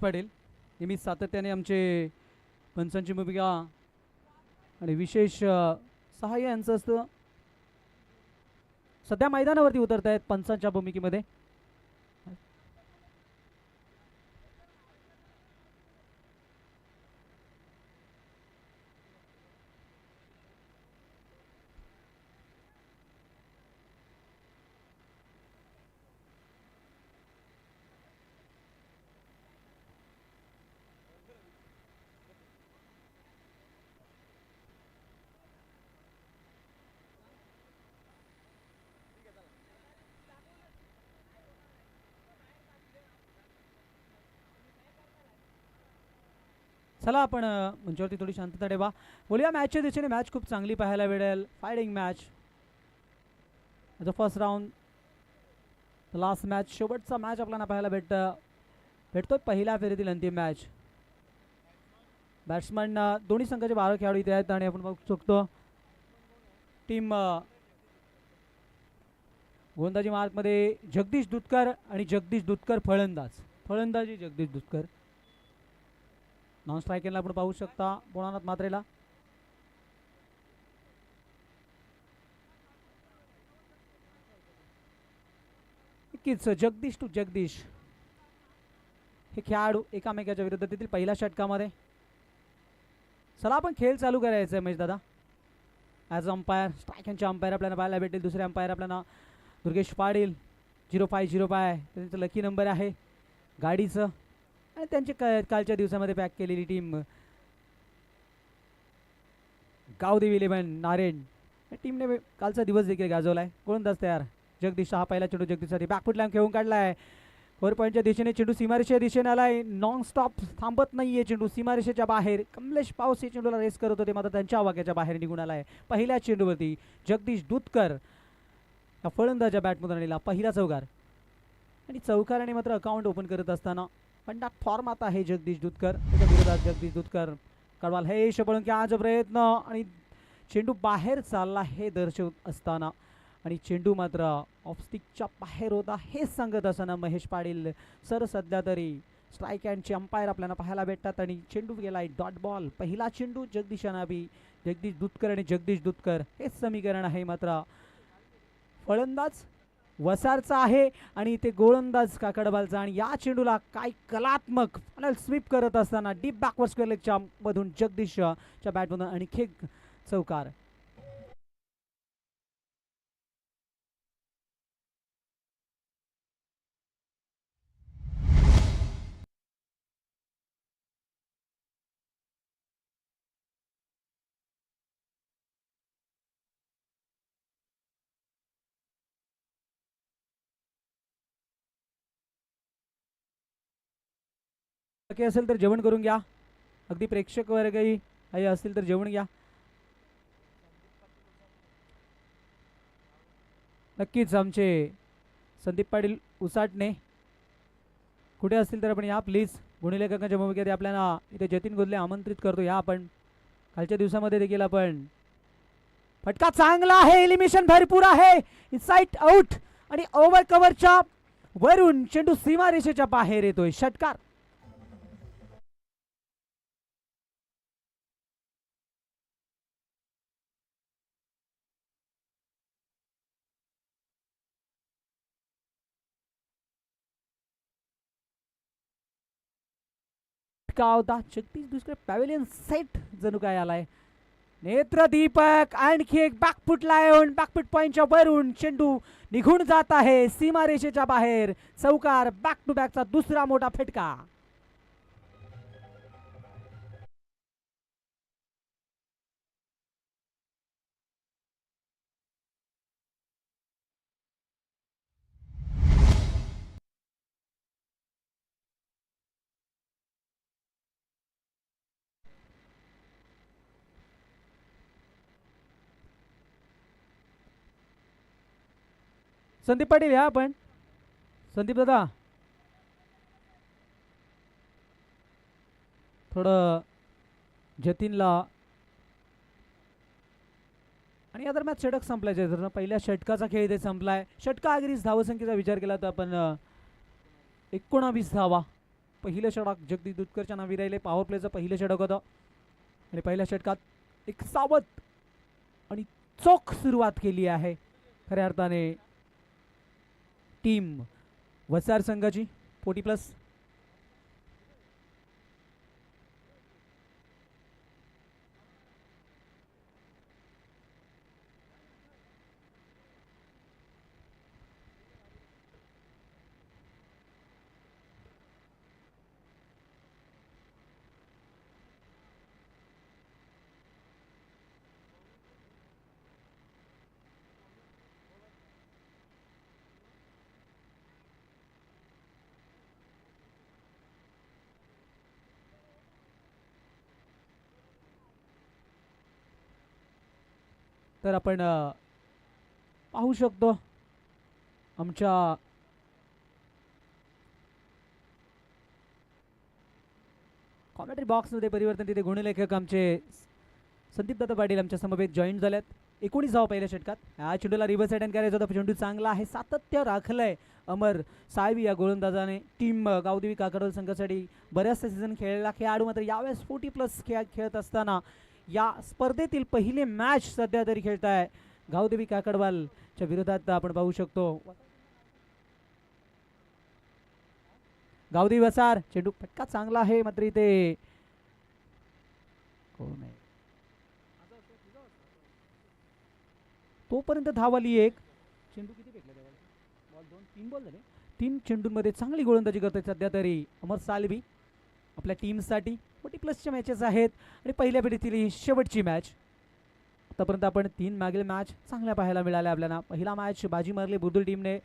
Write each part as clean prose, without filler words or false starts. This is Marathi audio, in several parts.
पडेल. नेहमी सातत्याने आमचे पंचांची भूमिका आणि विशेष सहाय्य यांचं असतं. सध्या मैदानावरती उतरत आहेत पंचांच्या भूमिकेमध्ये. चला आपण मंचावरती थोडी शांतता ठेवा. बोलूया मॅचच्या दिशेने. मॅच खूप चांगली पाहायला मिळेल. Fighting match. The first round, the last match, शेवटचा मॅच आपल्याला पाहायला भेटतोय. पहिल्या फेरीतील अंतिम मॅच. बॅट्समन दोन्ही संघाचे 12 खेळाडू इथे आहेत आणि आपण बघू शकतो टीम गोलंदाजी मार्कमध्ये जगदीश दुधकर आणि जगदीश दुधकर फलंदाजी जगदीश दुधकर. नॉन स्ट्रायकिंगला आपण पाहू शकता भोळानाथ म्हात्रेला. नक्कीच जगदीश टू जगदीश हे खेळाडू एकामेकाच्या विरुद्ध तेथील पहिल्या षटकामध्ये. चला आपण खेळ चालू करायचा आहे महेश दादा. ॲज अंपायर स्ट्रायकिंगचे अंपायर आपल्याला पाहायला भेटेल. दुसरे अंपायर आपल्याला दुर्गेश पाटील 0505 त्यांचं लकी नंबर आहे गाडीचं. आणि त्यांची कालच्या दिवसामध्ये पॅक केलेली टीम गावदेवी 11 नारायण या टीमने कालचा दिवस देखील गाजवला आहे. गोलंदाज तयार. जगदीश हा पहिला चेंडू जगदीशसाठी बॅकफुट लाईन खेळून काढलाय. 4 पॉईंटच्या दिशेने चेंडू सीमारेषेच्या दिशेने आलाय. नॉन स्टॉप थांबत नाहीये चेंडू सीमारेषेच्या बाहेर. कमलेश पाऊस हे चेंडूला रेस करत होते, मात्र त्यांच्या वाक्याच्या बाहेर निघून आलाय. पहिल्या चेंडूवरती जगदीश दुधकर या फलंदाच्या बॅटमधून आलेला पहिला चौकार. आणि चौकाराने मात्र अकाउंट ओपन करत असताना पण फॉर्म आता आहे जगदीश दुधकर. त्याच्या विरोधात जगदीश दुधकर कडवाल हे शपळून की आज प्रयत्न आणि चेंडू बाहेर चालला हे दर्शवत असताना आणि चेंडू मात्र ऑफस्टिकच्या बाहेर होता हे सांगत असताना महेश पाटील सर सध्या तरी स्ट्राईक अँडचे अंपायर आपल्याला पाहायला भेटतात. आणि चेंडू गेलाय डॉट बॉल. पहिला चेंडू जगदीश अनाबी जगदीश दुधकर आणि जगदीश दुधकर हेच समीकरण आहे. मात्र फलंदाज वसारचा आहे आणि ते गोलंदाज काकडबालचा. आणि या चेंडूला काय कलात्मक स्वीप करत असताना डीप बॅकवर्ड स्क्वेअर लेगच्या मधून जगदीशच्या बॅटमधून आणखी एक चौकार. शक्य असेल तर जेवण करून घ्या. अगदी प्रेक्षक वर्गही काही असतील तर जेवण घ्या. नक्कीच आमचे संदीप पाटील उसाटणे कुठे असतील तर आपण या प्लीज. गुणलेखकांच्या भूमिकेत आपल्याला इथे जतीन गोदले आमंत्रित करतो. या आपण कालच्या दिवसामध्ये देखील आपण फटका चांगला आहे. एलिमिनेशन भरपूर आहे. इनसाइड आउट आणि ओव्हर कव्हरच्या वरून चेंडू सीमारेषेच्या बाहेर येतोय. षटकार. होता जगदीश दुसरे पॅव्हेलियन सेट जणू काय आलाय. नेत्रदीपक आणखी एक बॅकफुट लावून बॅकफुट पॉइंटच्या वरून चेंडू निघून जात आहे सीमारेषेच्या बाहेर. चौकार. बॅक टू बॅकचा दुसरा मोठा फटका. संदीप पाटील या आपण. संदीप दादा थोडं जतीनला. आणि या दरम्यान षटक संपल्याचे तर पहिल्या षटकाचा खेळ इथे संपलाय. षटका अखेरीस धावसंख्येचा विचार केला तर आपण 19 धावा पहिलं षटक जगदीश दुधकरच्या नावी राहिले. पॉवर प्लेचं पहिलं षटक होतं आणि पहिल्या षटकात एक सावध आणि चोख सुरुवात केली आहे खऱ्या अर्थाने टीम वसार संघाची 40+. तर आपण पाहू शकतो आमच्या कॉमेंट्री बॉक्समध्ये परिवर्तन. तिथे गुणलेखक आमचे संदीपदत्त पाटील आमच्या समवेत जॉईंट झाल्यात. 19 धावा पहिल्या षटकात. या चेंडूला रिव्हर्स अटॅक करायचा होता. चेंडू चांगला आहे, सातत्य राखलंय अमर साळवी या गोलंदाजाने. टीम गावदेवी काकडवाल संघासाठी बऱ्याचशा सीझन खेळलेला खेळाडू मात्र यावेळेस 40+ खेळत असताना या स्पर्धेतील पहिली मॅच सध्या तरी खेळताय गावदेवी काकडवालच्या विरोधात. आपण पाहू शकतो गावदेवी वसार. चेंडू फटका चांगला आहे मात्र इथे कोण आहे तोपर्यंत धावाली एक. चेंडू किती फेकले बॉल? 2-3 बॉल झाले. 3 चेंडूंमध्ये चांगली गोलंदाजी करते सध्या तरी अमर साळवी आपल्या टीमसाठी. 40+च्या मॅचेस आहेत आणि पहिल्या फेरीतील ही शेवटची मॅच. आतापर्यंत आपण 3 मागील मॅच चांगल्या पाहायला मिळाल्या आपल्याला. पहिला मॅच बाजी मारली बुलबुल टीमने.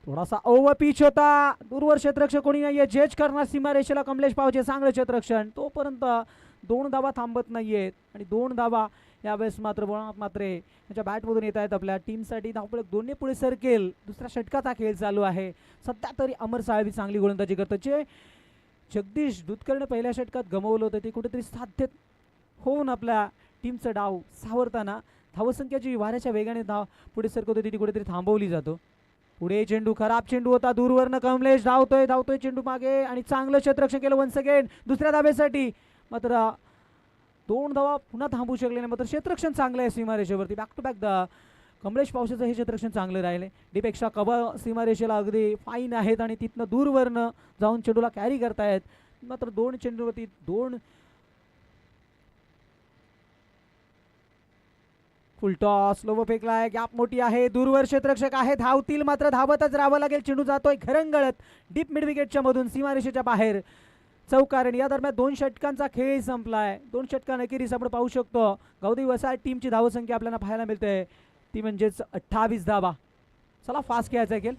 थोडासा ओव्हर पिच होता. दूरवर क्षेत्ररक्षक कोणी नाहीये. जज करणार सीमारेषेला कमलेश पावचे. चांगलं क्षेत्ररक्षण. तोपर्यंत 2 धावा थांबत नाहीयेत आणि 2 धावा यावेळेस मात्र त्याच्या बॅटमधून येत आहेत आपल्या टीमसाठी. धावपळ दोन्ही पुढे सरकेल. दुसऱ्या षटकात हा खेळ चालू आहे. सध्या तरी अमर साळवी चांगली गोलंदाजी करतो. जे जगदीश दुधकरने पहिल्या षटकात गमावलं होतं ते कुठेतरी साध्य होऊन आपल्या टीमचा डाव सावरताना धावसंख्या जी वाऱ्याच्या वेगाने पुढे सरकत होती ती कुठेतरी थांबवली जातो. पुढे चेंडू खराब चेंडू होता. दूरवरनं कमलेश धावतोय चेंडू मागे आणि चांगलं क्षेत्ररक्षण केलं वन्स अगेन दुसऱ्या धाब्यासाठी. मात्र 2 धावा पुन्हा थांबू शकले नाही. मात्र क्षेत्ररक्षण चांगलं आहे सीमारेषेवरती. बॅक टू बॅक कमलेश पावसाचं हे क्षेत्ररक्षण चांगलं राहिले. डीपेक्षा कबर सीमारेषेला अगदी फाईन आहेत आणि तिथनं दूरवरनं जाऊन चेंडूला कॅरी करतायत. मात्र 2 चेंडूवरती 2 फुल टॉस. लोभ फेकलाय. गॅप मोठी आहे. दूरवर क्षेत्ररक्षक आहे. धावतील मात्र धावतच राहावं लागेल. चेंडू जातोय घरंगळत डीप मिड विकेटच्या मधून सीमारेषेच्या बाहेर. चौकार. या दरम्यान 2 षटकांचा खेळ संपलाय. 2 षटकां अखेरीस आपण पाहू शकतो गावदेवी वसार टीमची धावसंख्या आपल्याला पाहायला मिळते ती म्हणजेच 28 धावा. चला फास्ट खेळायचा खेळ.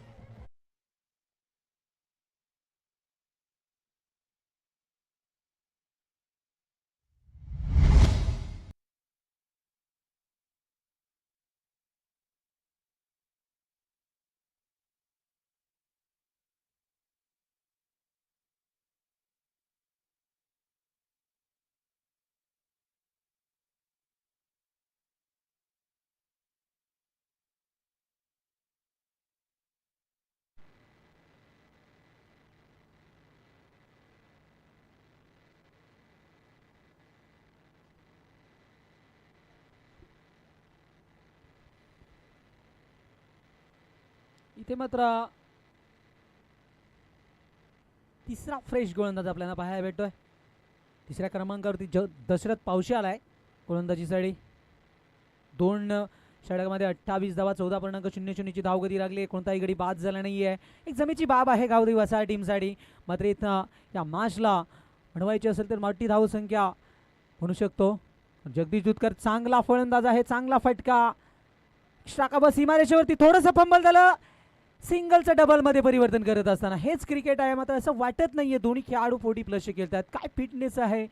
इथे मात्र तिसरा फ्रेश गोलंदाज आपल्याला पाहायला भेटतोय. तिसऱ्या क्रमांकावरती दशरथ पावशे आलाय गोलंदाजीसाठी. 2 षटकामध्ये 28 धावा 14.00ची धावगती लागली. कोणताही गडी बाद झाला नाही आहे. एक जमेची बाब आहे गावदेवी वसार टीमसाठी. मात्र इथं या मॅचला म्हणवायची असेल तर मोठी धावसंख्या म्हणू शकतो. जगदीश दुधकर चांगला फलंदाज आहे. चांगला फटका. एक्स्ट्रा कव्हर सीमारेषेवरती थोडंसं फंबल झालं. सिंगलचं डबलमध्ये परिवर्तन करत असताना हेच क्रिकेट आहे. मात्र असं वाटत नाही आहे दोन्ही खेळाडू 40+ खेळतात. काय फिटनेस आहे.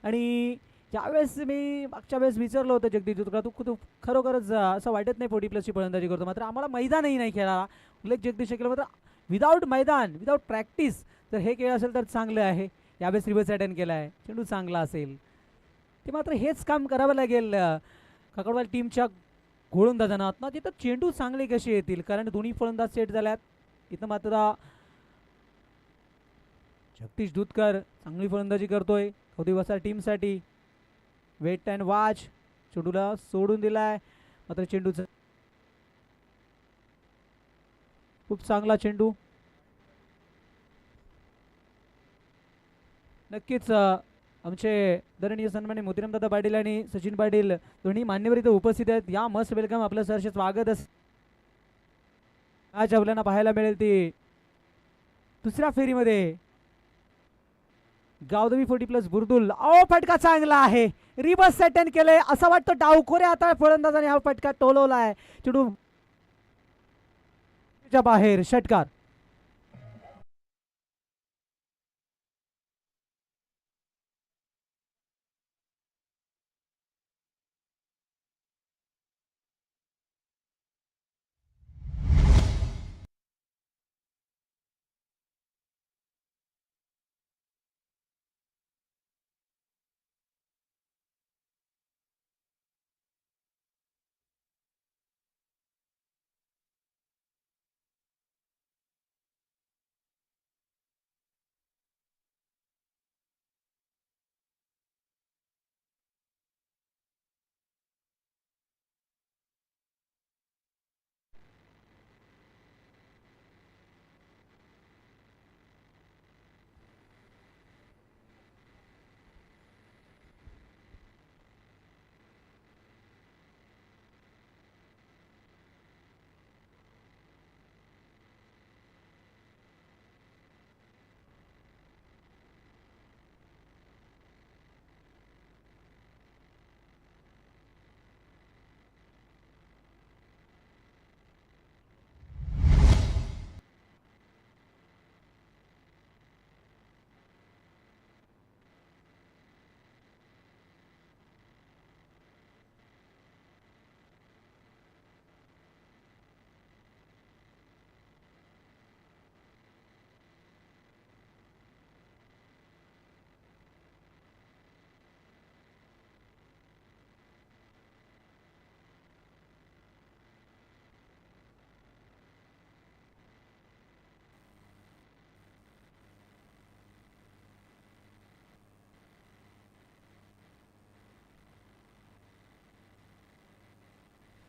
आणि ज्यावेळेस मी मागच्या वेळेस विचारलं होतं जगदीश दुधकर तू खरोखरच असं वाटत नाही 40+ची फलंदाजी करतो. मात्र आम्हाला मैदानही नाही खेळायला उल्लेख जगदीश केला. मात्र विदाऊट मैदान विदाऊट प्रॅक्टिस जर हे खेळ असेल तर चांगलं आहे. यावेळेस रिव्हर्स अटॅम्प्ट केला आहे. चेंडू चांगला असेल ते मात्र हेच काम करावं लागेल काकडवाल टीमच्या गोलंदाजांना. आता तिथं चेंडू चांगले कसे येतील कारण दोन्ही फलंदाज सेट झाल्यात. इथं मात्र जगदीश दूधकर चांगली फलंदाजी करतोय कौदिवसा टीमसाठी. Wait and watch. चेंडूला सोडून दिलाय मात्र चेंडूचा खूप चांगला चेंडू. नक्कीच आमचे आदरणीय सन्मान्य मोतीरामदादा पाटील आणि सचिन पाटील दोन्ही मान्यवर इथे उपस्थित आहेत. या मस्त वेलकम. आपलं सहर्ष स्वागत आज आपल्याला पाहायला मिळेल ती दुसऱ्या फेरीमध्ये गावदेवी 40+ बुरदुल. फटका चांगला आहे. रिवर्स अटेंड केलंय असं वाटतं डावखोरे आता फलंदाजाने हा फटका टोलवलाय. चेंडू बाहेर. षटकार.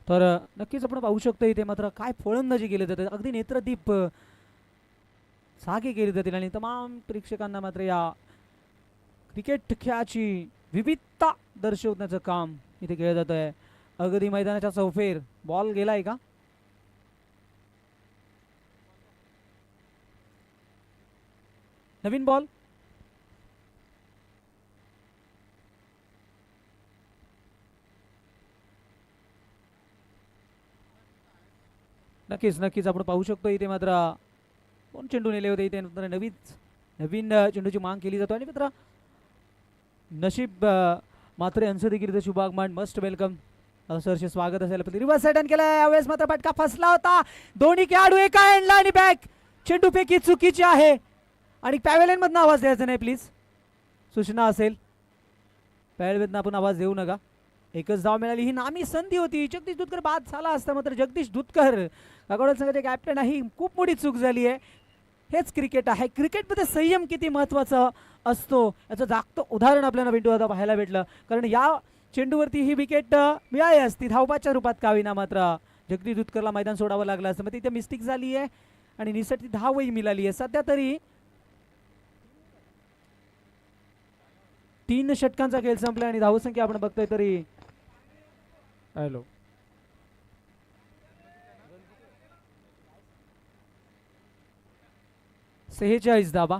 तर नक्कीच आपण पाहू शकतो इथे मात्र काय फलंदाजी केली जाते. अगदी नेत्रदीप सागे केली जातील आणि तमाम प्रेक्षकांना मात्र या क्रिकेट खेळाची विविधता दर्शवण्याचं काम इथे केलं जात आहे. अगदी मैदानाच्या चौफेर. बॉल गेलाय का? नवीन बॉल. नक्कीच नक्कीच आपण पाहू शकतो इथे मात्र कोण चेंडू नेले होते इथे नवीन चेंडूची मांग केली जातो आणि मित्र नशीब मात्र यांचं देखील इथे शुभ आगमन. Must welcome. सरचे स्वागत असेल. रिव्हर्स अटॅक केला. यावेळेस मात्र फटका फसला होता. दोन्ही खेळाडू एका एंडला आणि बॅक. चेंडू पैकी चुकीची आहे आणि पॅवेलियन मधनं आवाज द्यायचा नाही प्लीज. सूचना असेल. पॅवेलियन आपण आवाज देऊ नका. एकच धाव मिळाली. ही नामी संधी होती. जगदीश दूधकर बाद झाला असता मात्र जगदीश दूधकर कागोडा संघाचे कॅप्टन आहे. खूप मोठी चूक झाली आहे. हेच क्रिकेट आहे. क्रिकेटमध्ये संयम किती महत्त्वाचा असतो याचं जागतं उदाहरण आपल्याला विंडो आता पाहायला भेटलं. कारण या चेंडूवरती ही विकेट मिळाली असती धावपाच्या रूपात का विना मात्र जगदीश दूधकरला मैदान सोडावं लागलं असतं. मग तिथे मिस्टेक झाली आहे आणि निसटती धावही मिळाली आहे. सध्या तरी 3 षटकांचा खेळ संपला आणि धावसंख्या आपण बघतोय तरी 46 धावा.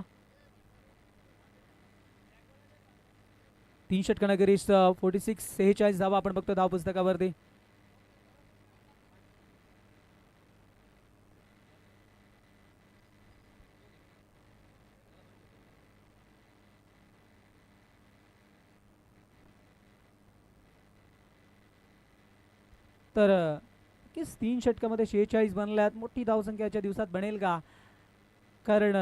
3 षटकांना गिरीश 46 धावा आपण बघतो धाव पुस्तकावरती. तर 3 षटकामध्ये 46 बनल्यात. मोठी धावसंख्याच्या दिवसात बनेल का? कारण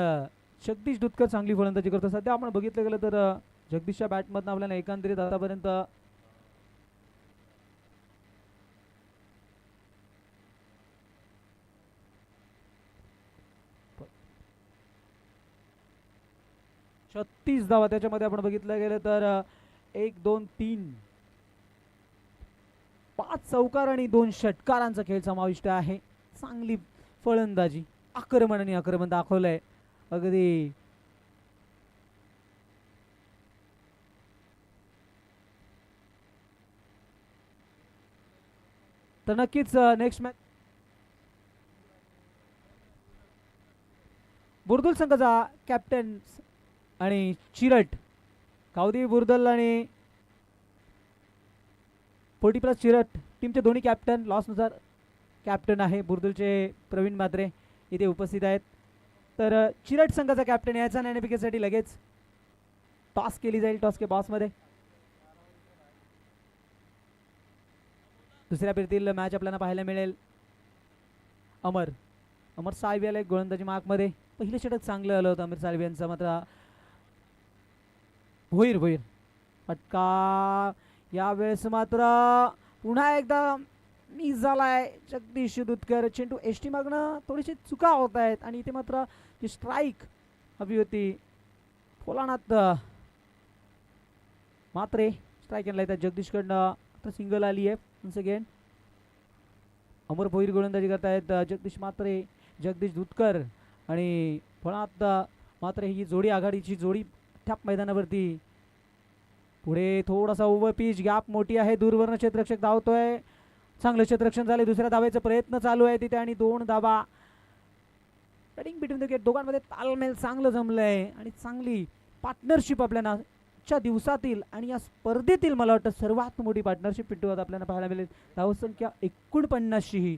जगदीश दूधकर चांगली फलंदाजी करतो. सध्या आपण बघितलं गेलं तर जगदीशच्या बॅटमधनं आपल्याला एकंदरीत आतापर्यंत 36 धावा. त्याच्यामध्ये आपण बघितलं गेलं तर 1 2 3 5 चौकार आणि 2 षटकारांचा खेळ समाविष्ट आहे. चांगली फलंदाजी, आक्रमण आणि आक्रमण दाखवलंय अगदी. तर नक्कीच नेक्स्ट मॅच बुर्दुल संघाचा कॅप्टन आणि चिरट, कावदी बुर्दल आणि 40+ चिरट टीमचे दोन्ही कॅप्टन. लॉसनुसार कॅप्टन आहे बुर्दुलचे प्रवीण म्हात्रे इथे उपस्थित आहेत. तर चिरट संघाचा कॅप्टन याचा नाणेफेकीसाठी लगेच टॉस केली जाईल. टॉस के बॉसमध्ये दुसऱ्या फेरीतील मॅच आपल्याला पाहायला मिळेल. अमर साळवी आला गोलंदाजी मार्कमध्ये. पहिलं षटक चांगलं आलं होतं अमर साळवी यांचं, मात्र भोईर फटका यावेळेस मात्र पुन्हा एकदा मिस झालाय. जगदीश दुधकर चेंडू एसटी मागणं थोडीशी चुका होत आहेत आणि इथे मात्र जी स्ट्राईक हवी होती फोलानात मात्रे स्ट्राईक आणला येतात जगदीशकडनं. आता सिंगल आली आहे वन्स अगेन. अमर भोईर गोलंदाजी करतायत. जगदीश मात्रे, जगदीश दुधकर आणि फोलानात मात्रे ही जोडी, आघाडीची जोडी ठ्याप मैदानावरती. पुढे थोडासा ओव्हर पिच, गॅप मोठी आहे. दूरवरनं क्षेत्ररक्षक धावतोय. चांगलं क्षेत्ररक्षण झाले. दुसऱ्या धावेचा प्रयत्न चालू आहे तिथे आणि 2 धावा. बॅटिंग बिटवीन द विकेट, दोघांमध्ये तालमेल चांगलं जमलंय आणि चांगली पार्टनरशिप आपल्याला आजच्या दिवसातील आणि या स्पर्धेतील मला वाटतं सर्वात मोठी पार्टनरशिप पिंटू आपल्याला पाहायला मिळेल. धावसंख्या 49 ही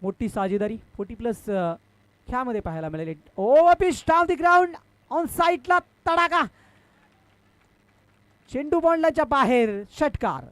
मोठी साजेदारी 40+ ह्यामध्ये पाहायला मिळेल. Over pitch down the ground, on साइडला तडाखा, चेंडू बॉन्डच्या बाहेर, षटकार.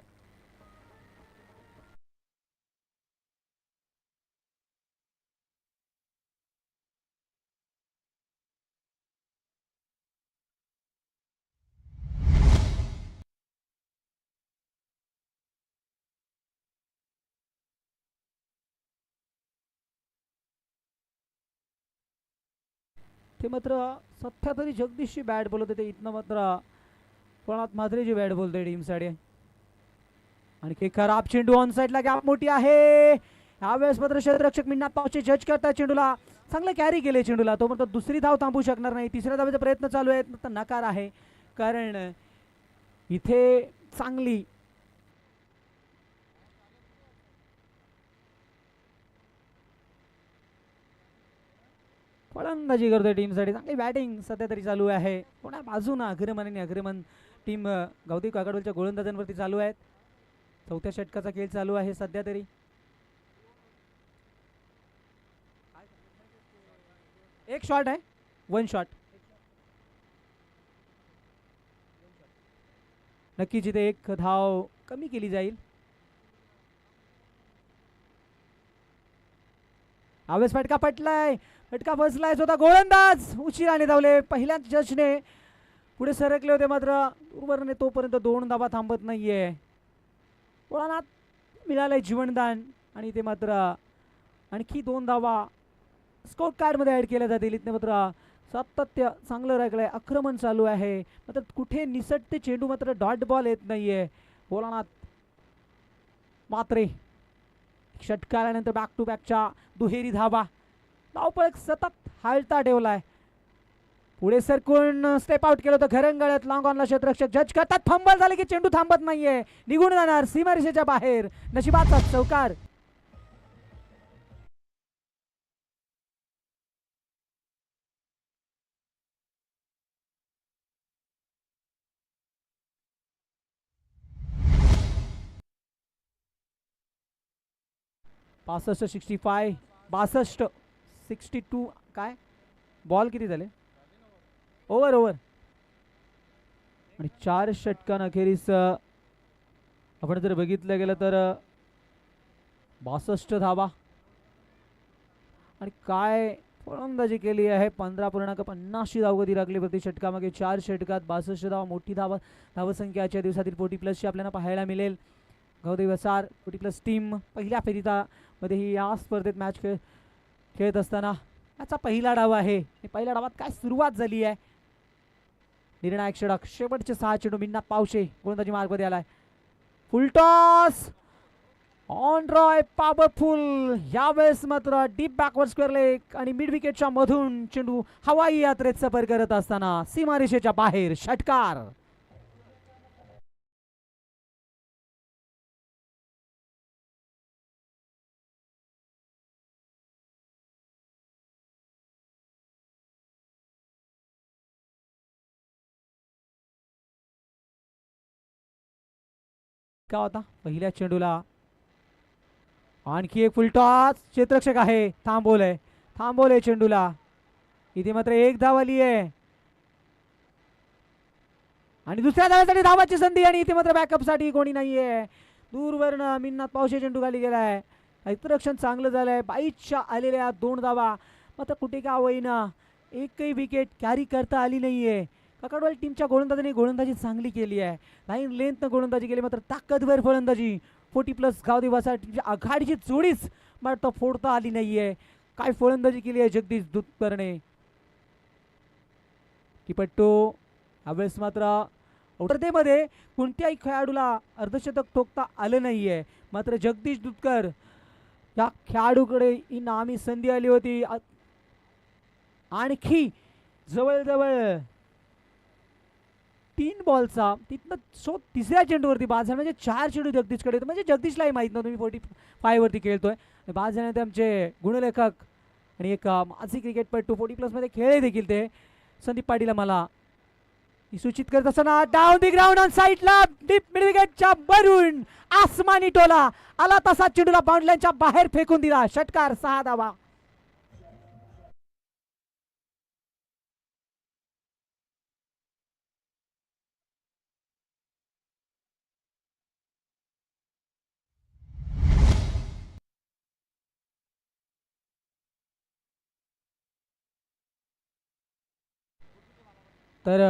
ते मात्र सध्या तरी जगदीशची बॅट बोलत होते. इथनं मात्र कोणात म्हात्रेची बॅट बोलते टीमसाठी. आणि हे खराब चेंडू ऑन साईडला, गॅप मोठी आहे. यावेळेस मात्र क्षेत्ररक्षक मिन्नाथ पावचे जज करतात चेंडूला. चांगलं कॅरी केले चेंडूला. तो मात्र दुसरी धाव थांबू शकणार नाही. तिसऱ्या धावेचा प्रयत्न चालू आहे, तर नकार आहे. कारण इथे चांगली फलंदाजी करतोय टीमसाठी. चांगली बॅटिंग सध्या तरी चालू आहे. कोणा बाजूनं अग्रमन टीम गौतम काकडोलच्या गोलंदाजांवरती चालू आहेत. चौथ्या षटकाचा खेळ चालू आहे सध्या तरी. एक शॉट आहे, 1 शॉट. नक्कीच इथे एक धाव कमी केली जाईल. आवेश फटका पटलाय, फटका फसलाय. स्वतः गोलंदाज उशिराने धावले. पहिल्याच जजने पुढे सरकले होते, मात्र उर्वरने तोपर्यंत 2 धावा थांबत नाहीये. कोणाला मिळालंय जीवनदान आणि ते मात्र आणखी 2 धावा स्कोर कार्डमध्ये ॲड केल्या जातील. इथं मात्र सातत्य चांगलं राखलंय. आक्रमण चालू आहे, मात्र कुठे निसटते चेंडू, मात्र डॉट बॉल येत नाहीये. भोलानाथ मात्रे षटकारानंतर बॅक टू बॅकच्या दुहेरी धावा. धावपळक सतत हालता ठेवलाय. पुढे सरकून स्टेप आउट केलं होतं घरंगळ्यात. लॉंग ऑनला क्षेत्ररक्षक जज करतात. फंबल झाले की चेंडू थांबत नाहीये, निघून जाणार सीमारेषेच्या बाहेर. नशिबाचा चौकार. पासष्ट 65, 62 62. काय बॉल किती झाले? ओव्हर आणि 4 षटकां अखेरीस आपण जर बघितलं गेलं तर 62 धावा. आणि काय फलंदाजी केली आहे. 15.50 धावगती राखली प्रति षटकामागे. 4 षटकात 62 धावा, मोठी धावसंख्या आजच्या दिवसातील 40+ आपल्याला पाहायला मिळेल. गौदेव वसार 40+ टीम पहिल्या फेरीता मध्येही या स्पर्धेत मॅच खेळत असताना याचा पहिला डाव आहे. पहिल्या डावात काय सुरुवात झाली आहे निर्णायक षटक. शेवटचे 6 चेंडू मिन्नात पावशे गोलंदाजी मार्गमध्ये आलाय. फुल टॉस ऑन रॉय पॉवरफुल. यावेळेस मात्र डीप बॅकवर्ड स्क्वेअर लेग आणि मिड विकेटच्या मधून चेंडू हवाई यात्रेत सफर करत असताना सीमारेषेच्या बाहेर षटकार. का होता पहिल्या चेंडूला. आणखी एक फुलटॉस. क्षेत्ररक्षक आहे थांबवलंय चेंडूला. इथे मात्र एक धाव आली आहे आणि दुसऱ्या धावासाठी धावाची संधी आणि इथे मात्र बॅकअप साठी कोणी नाहीये. दूरवरनं मिन्नात पावशे चेंडू खाली गेलाय. क्षेत्ररक्षण चांगलं झालंय. 22च्या आलेल्या 2 धावा मात्र कुठे का होईना एकही विकेट कॅरी करता आली नाहीये. ककडवाल टीमच्या गोलंदाजांनी गोलंदाजी चांगली केली आहे. लाईन लेंथनं गोलंदाजी केली मात्र ताकदवर फलंदाजी 40+ गावदी वसाहतीची आघाडीची जोडीच मात्र फोडता आली नाहीये. काय फलंदाजी केली आहे जगदीश दुधकरने. कीपट्टू यावेळेस मात्र औषधेमध्ये कोणत्याही खेळाडूला अर्धशतक ठोकता आलं नाहीये. मात्र जगदीश दुधकर या खेळाडूकडे ही नामी संधी आली होती. आणखी जवळजवळ 3 बॉलचा तिथनं तिसऱ्या चेंडूवरती बाद झाला. म्हणजे 4 चेंडू जगदीशकडे. म्हणजे जगदीशलाही माहीत नव्हतं मी 45 वरती खेळतोय. बाद झाल्यानंतर आमचे गुणलेखक आणि एक माजी क्रिकेटपटू 40+ मध्ये खेळले देखील ते संदीप पाटील मला सूचित करत असताना डाऊन दी ग्राउंड ऑन साईडला डीप मिड विकेटच्या वरून आसमानी टोला आला तसा चेंडूला बाउंड्रीच्या बाहेर फेकून दिला. षटकार 6 धावा. तर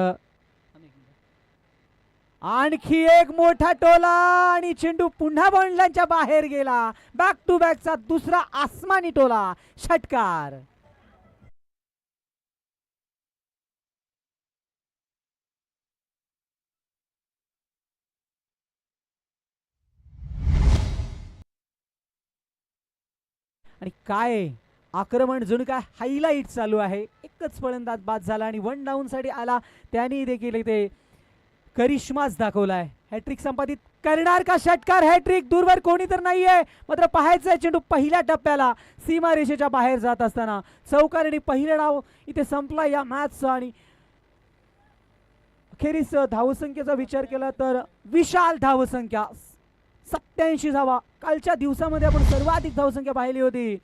आणखी एक मोठा टोला आणि चेंडू पुन्हा बाउंड्रीच्या बाहेर गेला. बॅक टू बॅकचा दुसरा आसमानी टोला. षटकार. आणि काय आक्रमण जणू काय हायलाइट चालू आहे. एकच फलंदाज बाद झाला आणि 1 डाऊन साठी आला. त्यांनी देखील इथे करिश्माच दाखवलाय. हॅट्रिक संपादित करणार का षटकार. हॅट्रिक दूरवर कोणी तर नाहीये मात्र पाहायचंय चेंडू पहिल्या टप्प्याला सीमा रेषेच्या बाहेर जात असताना चौकार आणि पहिला डाव इथे संपला या मॅचचा. आणि अखेरीस धावसंख्येचा विचार केला तर विशाल धावसंख्या 87 धावा. कालच्या दिवसामध्ये आपण सर्वाधिक धावसंख्या पाहिली होती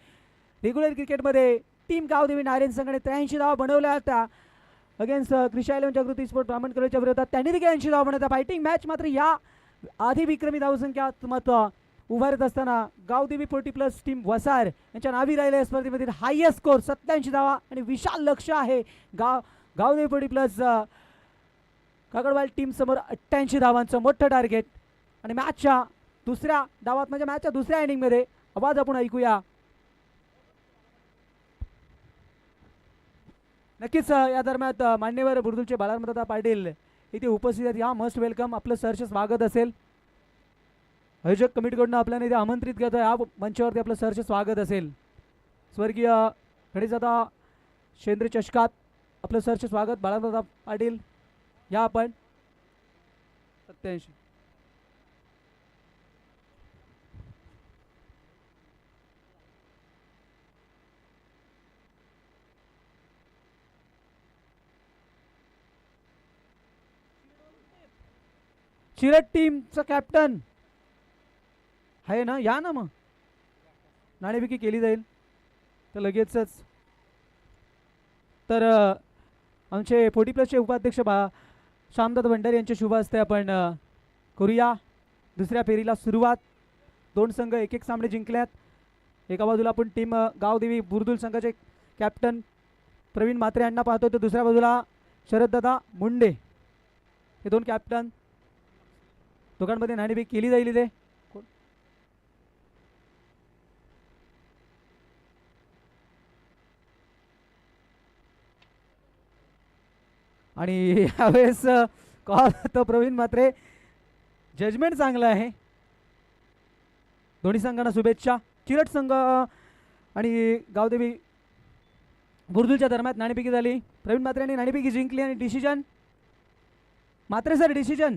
रेग्युलर क्रिकेटमध्ये. टीम गावदेवी नारायण संघाने 83 धावा बनवल्या होत्या अगेन्स्ट क्रिशा 11 जागृती स्पोर्ट ब्राह्मणकरच्या विरोधात. त्यांनी देखील 80 धावा बनवल्या. फायटिंग मॅच मात्र या आधी विक्रमी धावसंख्या मात्र उभारत असताना गावदेवी 40+ टीम वसार यांच्या नावी राहिल्या स्पर्धेमधील हायएस्ट स्कोर 87 धावा आणि विशाल लक्ष आहे गावदेवी 40+ काकडवाल टीम समोर 88 धावांचं मोठं टार्गेट. आणि मॅचच्या दुसऱ्या डावात म्हणजे मॅचच्या दुसऱ्या इनिंगमध्ये आवाज आपण ऐकूया. नक्कीच या दरम्यान मान्यवर बुर्दुलचे बाळामदादा पाटील इथे उपस्थित आहेत. या मस्ट वेलकम. आपलं सहर्ष स्वागत असेल. आयोजक कमिटीकडून आपल्याला इथे आमंत्रित करतोय. या मंचावरती आपलं सहर्ष स्वागत असेल. स्वर्गीय गणेशदादा शेंद्रे चषकात आपलं सहर्ष स्वागत. बाळामदादा पाटील या आपण 87. चिरट टीमचा कॅप्टन आहे ना. या ना मग नाणेफेकी केली जाईल तर लगेचच. तर आमचे 40+चे उपाध्यक्ष श्यामदादा भंडारी यांच्या शुभ हस्ते आपण करूया दुसऱ्या फेरीला सुरुवात. 2 संघ एक सामने जिंकल्यात. एका बाजूला आपण टीम गावदेवी बुर्दुल संघाचे कॅप्टन प्रवीण म्हात्रे यांना पाहतो. तर दुसऱ्या बाजूला शरददादा मुंडे हे 2 कॅप्टन. दोघांमध्ये नाणेफेक केली जाईल. इथे आणि यावेळेस कॉल तो प्रवीण म्हात्रे. जजमेंट चांगलं आहे. दोन्ही संघांना शुभेच्छा. चिरट संघ आणि गावदेवी बुर्दुलच्या दरम्यान नाणेफेकी झाली. प्रवीण म्हात्रे यांनी नाणेफेकी जिंकली आणि decision Mhatre sir decision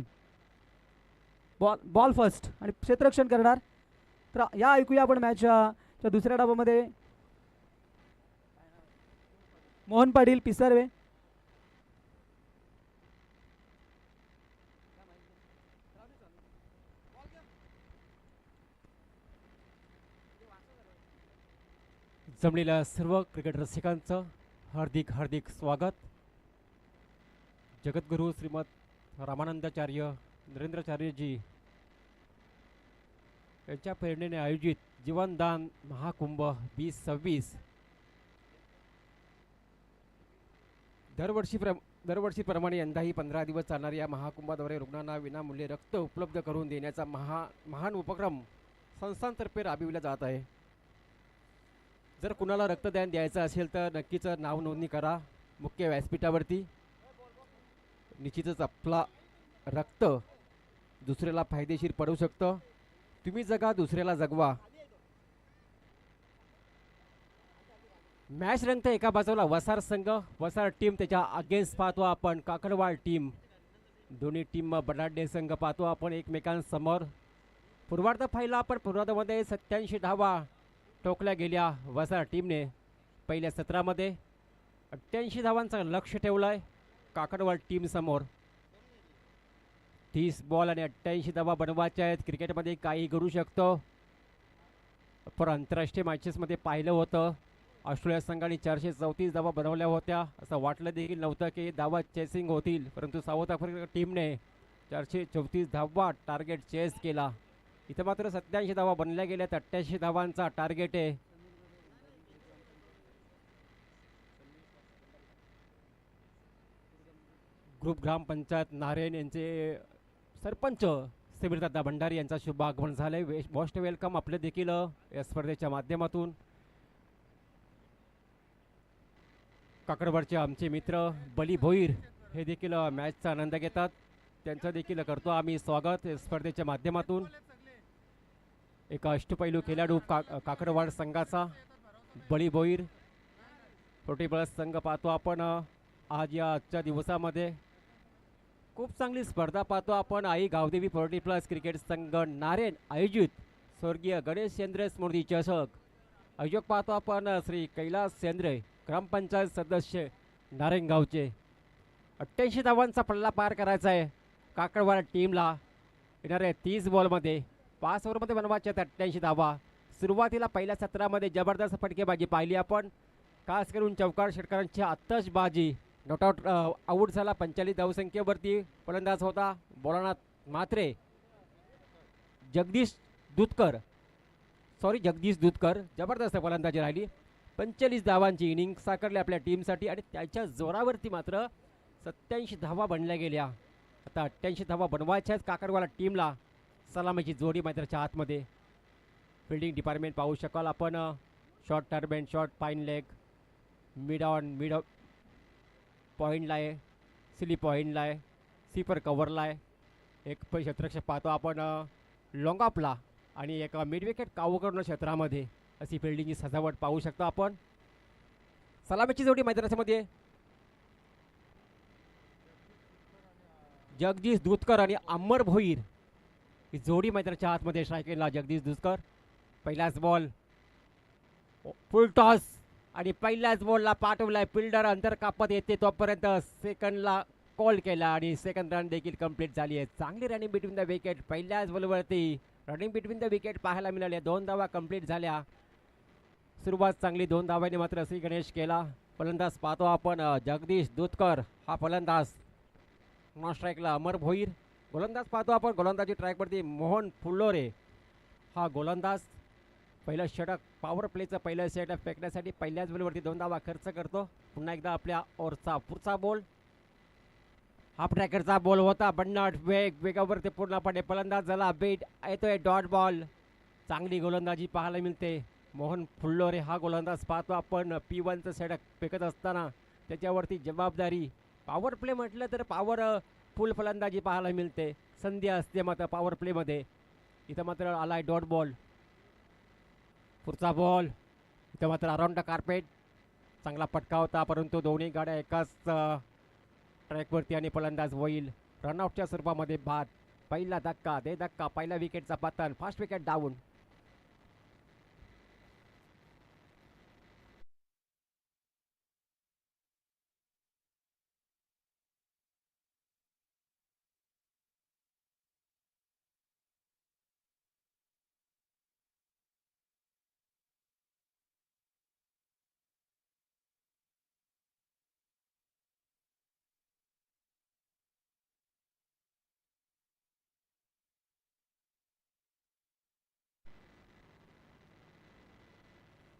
ball first आणि क्षेत्ररक्षण करणार. तर या ऐकूया आपण मॅचच्या दुसऱ्या डावामध्ये मोहन पाटील पिसारवे. जमलेल्या सर्व क्रिकेट रसिकांचं हार्दिक हार्दिक स्वागत. जगद्गुरू श्रीमद रामानंदाचार्य नरेंद्राचार्यजी यांच्या प्रेरणेने आयोजित जीवनदान महाकुंभ 2026 दरवर्षीप्रमाणे यंदाही 15 दिवस चालणाऱ्या या महाकुंभाद्वारे रुग्णांना विनामूल्य रक्त उपलब्ध करून देण्याचा महान उपक्रम संस्थांतर्फे राबविला जात आहे. जर कुणाला रक्तदान द्यायचं असेल तर नक्कीच नाव नोंदणी करा मुख्य व्यासपीठावरती. निश्चितच आपला रक्त दुसऱ्याला फायदेशीर पडू शकतं. तुम्ही जगा, दुसऱ्याला जगवा. मॅच रंगते एका बाजूला वसार संघ, वसार टीम, त्याच्या अगेन्स्ट पाहतो आपण काकडवाड टीम. दोन्ही टीम बडाडे संघ पाहतो आपण एकमेकांसमोर. पूर्वार्ध पाहिला आपण, पूर्वार्धामध्ये 87 धावा ठोकल्या गेल्या वसार टीमने. पहिल्या सत्रामध्ये 88 धावांचं लक्ष ठेवलं आहे काकडवाड टीमसमोर. 30 बॉल आणि 88 धावा बनवायच्या आहेत. क्रिकेटमध्ये काही घडू शकतं. पण आंतरराष्ट्रीय मॅचेसमध्ये पाहिलं होतं ऑस्ट्रेलिया संघाने 434 धावा बनवल्या होत्या. असं वाटलं देखील नव्हतं की धावा चेसिंग होतील, परंतु साऊथ आफ्रिका टीमने 434 धावा टार्गेट चेस केला. इथं मात्र 87 धावा बनल्या गेल्या. 88 धावांचा टार्गेट आहे. ग्रुप ग्रामपंचायत नारायण यांचे सरपंच समीरदादा भंडारी यांचा शुभ आगमन झालंय. मोस्ट वेलकम आपले देखील या स्पर्धेच्या माध्यमातून. काकडवाडचे आमचे मित्र बली भोईर हे देखील मॅचचा आनंद घेतात. त्यांचं देखील करतो आम्ही स्वागत या स्पर्धेच्या माध्यमातून. एक अष्टपैलू खेळाडू काकडवाड संघाचा बली भोईर. 40+ संघ पाहतो आपण आज या आजच्या दिवसामध्ये. खूप चांगली स्पर्धा पाहतो आपण. आई गावदेवी 40+ क्रिकेट संघ नारायण आयोजित स्वर्गीय गणेश सेंद्रे स्मृती चषक. आयोजक पाहतो आपण श्री कैलास सेंद्रे, ग्रामपंचायत सदस्य नारायणगावचे. 88 धावांचा पल्ला पार करायचा आहे काकडवाड टीमला. येणाऱ्या 30 बॉलमध्ये 5 ओव्हरमध्ये बनवायच्या 88 धावा. सुरुवातीला पहिल्या सत्रामध्ये जबरदस्त फटकेबाजी पाहिली आपण. खास करून चौकार षटकारांची आतषबाजी. नॉट आउट आऊट झाला 45 धावसंख्येवरती. फलंदाज होता बोलनाथ म्हात्रे. जगदीश दूधकर जबरदस्त फलंदाजी राहिली. 45 धावांची इनिंग साकारली आपल्या टीमसाठी आणि त्याच्या जोरावरती मात्र 87 धावा बनल्या गेल्या. आता 88 धावा बनवायच्याच काकडवाला टीमला. सलामीची जोडी मैदानाच्या आतमध्ये. फिल्डिंग डिपार्टमेंट पाहू शकाल आपण. शॉर्ट टर्बेंट, शॉर्ट फाईन लेग, मिड पॉईंटला आहे, स्लीप पॉईंटला आहे, सीपर कव्हरला आहे. एक क्षेत्ररक्षक पाहतो आपण लॉंग ऑफला आणि एक मिड विकेट कावू करणं क्षेत्रामध्ये. अशी फिल्डिंगची सजावट पाहू शकतो आपण. सलामीची जोडी मैदानामध्ये जगदीश दूधकर आणि अमर भोईर ही जोडी मैदानाच्या आतमध्ये. स्ट्रायकेला जगदीश दूधकर. पहिलाच बॉल फुल टॉस आणि पहिल्याच बॉलला पाठवलाय फिल्डर. अंतर कापत येते तोपर्यंत सेकंडला कॉल केला आणि सेकंड रन देखील कंप्लीट झाली आहे. चांगली रनिंग बिटवीन द विकेट. पहिल्याच बॉलवरती रनिंग बिटवीन द विकेट पाहायला मिळाले. 2 धावा कंप्लीट झाल्या. सुरुवात चांगली 2 धावांनी मात्र श्री गणेश केला. फलंदाज पाहतो आपण जगदीश दूधकर हा फलंदाज. नॉन स्ट्राईकला अमर भोईर. गोलंदाज पाहतो आपण. गोलंदाजी ट्रॅकवरती मोहन फुल्लोरे हा गोलंदाज. पहिलं षटक पॉवर प्लेचं पहिलं षटक फेकण्यासाठी पहिल्याच बॉलवरती 2 धावा खर्च करतो. पुन्हा एकदा आपल्या ओव्हरचा पुढचा बॉल. हाफ ट्रॅकरचा बॉल होता. बन्नाट वेगावरती पूर्णपणे फलंदाज झाला. बेट येतोय डॉट बॉल. चांगली गोलंदाजी पाहायला मिळते. मोहन फुल्लोरे हा गोलंदाज पाहतो आपण. P1चं षटक फेकत असताना त्याच्यावरती जबाबदारी पॉवर प्ले म्हटलं तर पॉवर फुल फलंदाजी पाहायला मिळते, संधी असते मात्र पॉवर प्लेमध्ये. इथं मात्र आलाय डॉट बॉल, पुढचा बॉल. इथं मात्र अराउंड द कार्पेट चांगला फटका होता, परंतु दोन्ही गाड्या एकाच ट्रॅकवरती आणि फलंदाज होईल. रनआउटच्या स्वरूपामध्ये बाद. पहिला धक्का दे धक्का, पहिला विकेटचा पतन, first wicket down.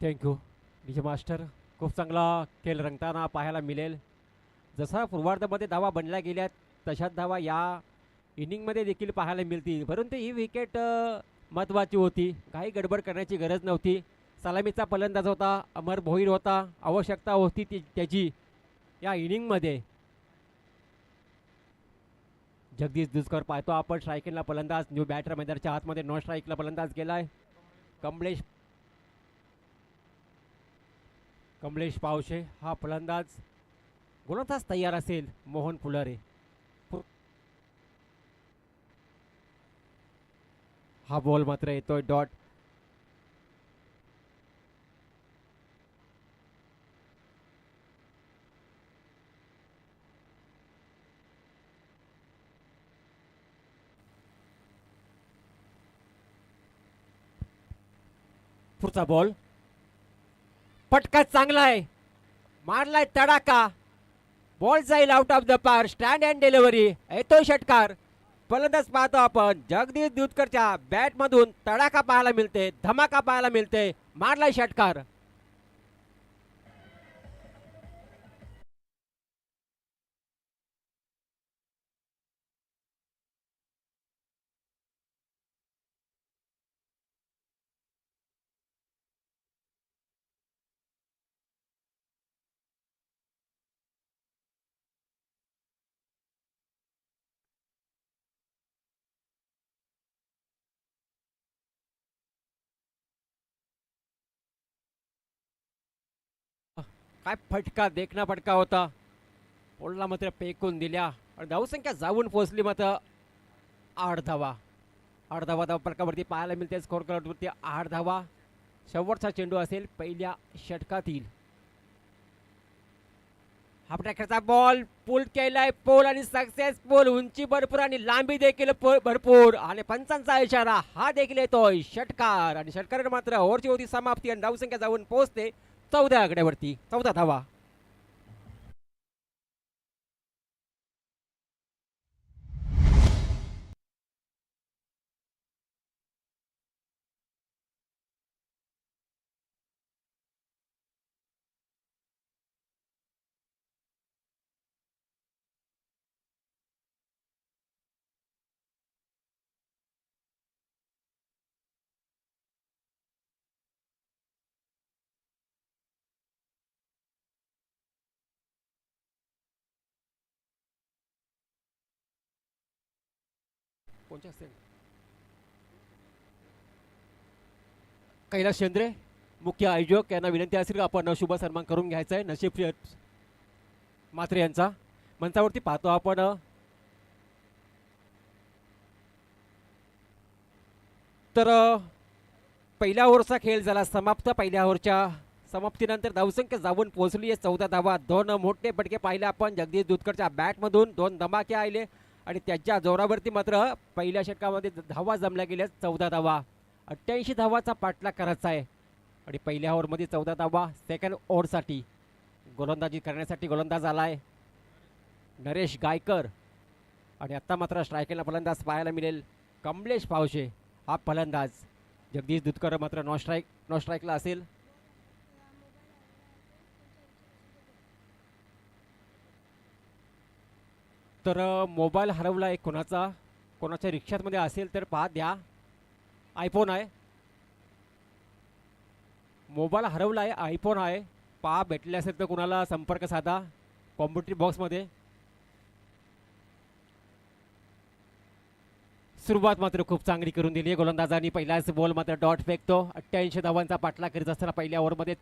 Thank you DJ master. खूप चांगला खेळ रंगताना पाहायला मिळेल. जसा पूर्वार्धामध्ये धावा बनल्या गेल्यात तशाच धावा या इनिंगमध्ये देखील पाहायला मिळतील, परंतु ही विकेट महत्त्वाची होती. काही गडबड करण्याची गरज नव्हती. सलामीचा फलंदाज होता, अमर भोईर होता, आवश्यकता होती त्याची या इनिंगमध्ये. जगदीश दुस्कर पाहतो आपण, स्ट्रायकिंगला फलंदाज, न्यू बॅटर मैदानाच्या आतमध्ये नॉन स्ट्राईकला फलंदाज गेलाय. कमलेश पावशे हा फलंदाज. गोलंदाज तयार असेल मोहन फुलरे. हा बॉल मात्र येतोय डॉट. पुढचा बॉल, पटका चांगला आहे, मारलाय तडाका, बॉल जाईल आउट ऑफ द पार. स्टँड अँड डिलिव्हरी, येतोय षटकार. फलंदाज पाहतो आपण, जगदीश दूधकरच्या बॅटमधून तडाखा पाहायला मिळते, धमाका पाहायला मिळते, मारलाय षटकार. काय फटका, देखना फटका होता. बॉलला मात्र फेकून दिल्या आणि धावसंख्या जाऊन पोहोचली मात्र 8 धावा. 8 धावा फटकावरती पाहायला मिळते. स्कोर कार्डवरती 8 धावा. शेवटचा चेंडू असेल पहिल्या षटकातील. हाफ ट्रॅकरचा बॉल पुल केलाय, पोल आणि सक्सेसफुल. उंची भरपूर आणि लांबी देखील भरपूर आणि पंचांचा इशारा हा देखील येतोय. षटकार आणि षटकार मात्र ओव्हरची होती समाप्ती आणि धावसंख्या जाऊन पोहोचते 14 आकड्यावरती. 14 धावा. कोणच्या असेल कैलास शेंद्रे मुख्य आयोजक यांना विनंती असेल का आपण शुभ सन्मान करून घ्यायचा आहे. नशीब मात्रे यांचा मंचावरती पाहतो आपण. तर पहिल्या ओव्हरचा खेळ झाला समाप्त. पहिल्या ओव्हरच्या समाप्तीनंतर धावसंख्या जाऊन पोहोचली आहे 14 धावा. 2 मोठे फटके पाहिले आपण जगदीश दूधकरच्या बॅटमधून. 2 धमाके आले आणि त्याच्या जोरावरती मात्र पहिल्या षटकामध्ये धावा जमल्या गेल्या 14 धावा. 88 धावाचा पाठलाग करायचा आहे आणि पहिल्या ओव्हरमध्ये 14 धावा. सेकंड ओव्हरसाठी गोलंदाजी करण्यासाठी गोलंदाज आलाय नरेश गायकर आणि आता मात्र स्ट्रायकरला फलंदाज पाहायला मिळेल कमलेश पावशे हा फलंदाज. जगदीश दूधकर मात्र नॉन स्ट्राईकला असेल. तर मोबाईल हरवला आहे कोणाच्या रिक्षामध्ये असेल तर पहा द्या. आयफोन आहे, मोबाईल हरवला आहे, आयफोन आहे, पहा भेटले असेल तर कुणाला संपर्क साधा कॉम्प्युटर बॉक्समध्ये. सुरुवात मात्र खूप चांगली करून दिली आहे गोलंदाजांनी. पहिल्याच बॉल मात्र डॉट फेकतो. 88 धावांचा पाठलाग करीत असताना पहिल्या ओव्हरमध्ये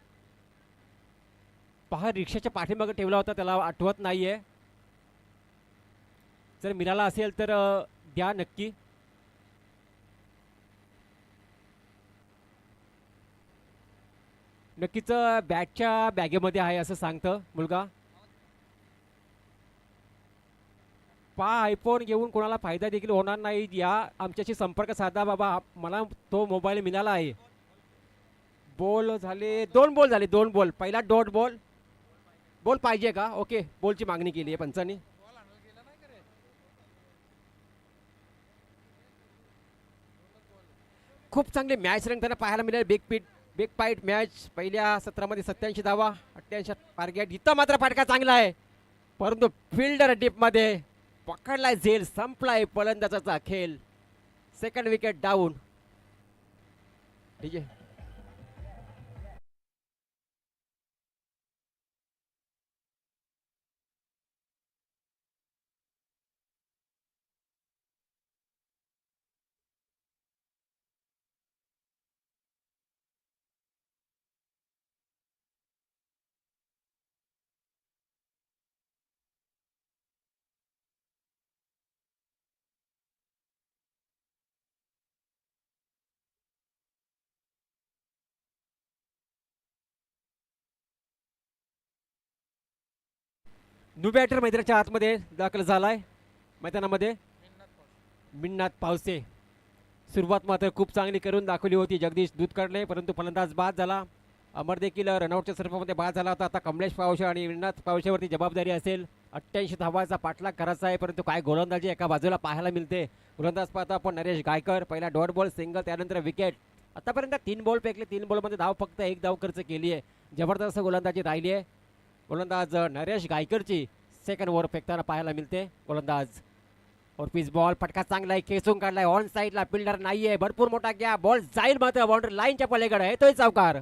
पहा रिक्षाच्या पाठीमागे ठेवला होता, त्याला आठवत नाहीये. जर मिळाला असेल तर द्या नक्की. नक्कीच बॅटच्या बॅगेमध्ये आहे असं सांगतं मुलगा. पहा आयफोन घेऊन कोणाला फायदा देखील होणार नाही. या आमच्याशी संपर्क साधा बाबा, मला तो मोबाईल मिळाला आहे. बॉल झाले 2 बॉल झाले 2 बॉल. पहिला डॉट बॉल. बॉल पाहिजे का? ओके, बॉलची मागणी केली आहे पंचांनी. खूप चांगली मॅच रंगताना पाहायला मिळेल. Big fight match. पहिल्या सत्रामध्ये 87 धावा, 88 टार्गेट. इथं मात्र फटका चांगला आहे, परंतु फिल्डर डीपमध्ये पकडलाय झेल. संपलाय फलंदाजाचा खेळ. Second wicket down. ठीक आहे. न्यू बॅटर मैदानाच्या आतमध्ये दाखल झालाय. मैदानामध्ये मिन्नाथ पावसे. सुरुवात मात्र खूप चांगली करून दाखवली होती जगदीश दूधकडले, परंतु फलंदाज बाद झाला. अमर देखील रनआउटच्या स्वरूपामध्ये बाद झाला होता. आता कमलेश पावशे आणि मिन्नाथ पावशेवरती जबाबदारी असेल. 88 धावाचा पाठलाग करायचा आहे, परंतु काय गोलंदाजी एका बाजूला पाहायला मिळते. गोलंदाज पाहता आपण नरेश गायकर. पहिला डॉट बॉल, सिंगल, त्यानंतर विकेट. आतापर्यंत 3 बॉल फेकले. 3 बॉलमध्ये धाव फक्त 1 धाव खर्च केली आहे. जबरदस्त गोलंदाजी राहिली आहे. गोलंदाज नरेश गायकरची सेकंड ओव्हर फेकताना पाहायला मिळते. गोलंदाज और पिच बॉल. फटका चांगला आहे, खेचून काढलाय ऑन साईडला. फिल्डर नाहीये, भरपूर मोठा गॅप. बॉल जाईल मात्र बाउंड्री लाईनच्या पलीकडे. येतोय चौकार.